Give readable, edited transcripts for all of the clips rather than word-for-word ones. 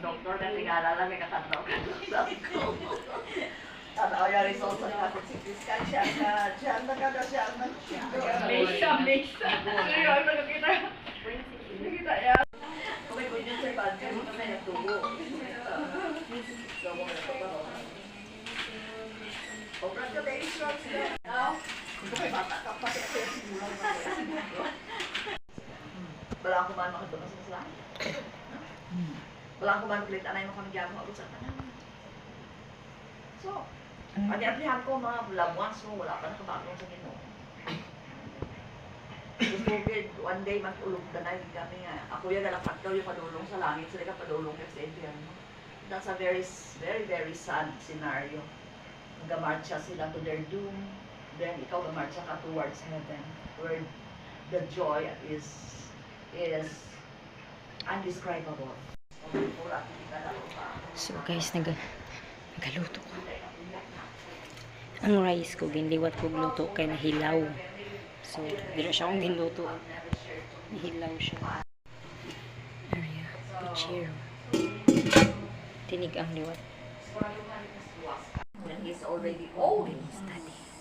doktor na tingala lang may katanaw ka sa ko. Tanaw yung results sa kapit si Fiscal siya na siya nagkada siya na Mesa. Ngayon, nakakita. Nakita yan. Kung may good news sa bad news, may nagtubo. So, mo na ito. Congratulations. Now, kung may bata ka, pati ako yung simulang wala akong man makatumas sa sila. Wala akong man kulit anay mo kami gagawin ako sa tanan. So, adi-adihan ko mga loved ones mo, wala pa nakabagong sa Ginoo. Gusto ko one day mag-ulog na na kami nga. Ako yung nalapat daw yung padulong sa langit, sila ka padulong sa impyerno. That's a very, very, very sad scenario. Gamarcha sila to their doom, then ikaw gamarcha ka towards heaven, where the joy is undescribable. So guys, nagaluto ko. Ang rice ko, ginliwat ko luto kay nahilaw. So, dito siya akong ginluto. Nahilaw siya. Area, pichero. Tinig ang liwat. When he's already old,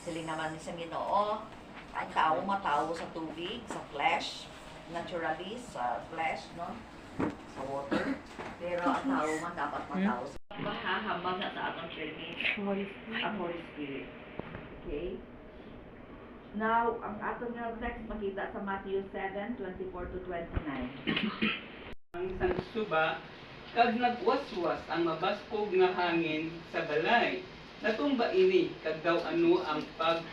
siling naman sa Ginoo, ang tao matawo sa tubig, sa flesh, naturally, sa flesh, no? Sa water. Pero ang tao man dapat matawo sa mahahabang na sa atong training ang Holy Spirit. Okay? Now, ang atong text makita sa Matthew 7:24-29. Ang isang suba, kag nagwaswas ang mabaskog nga hangin sa balay. Natumba ini kag daw ano ang pag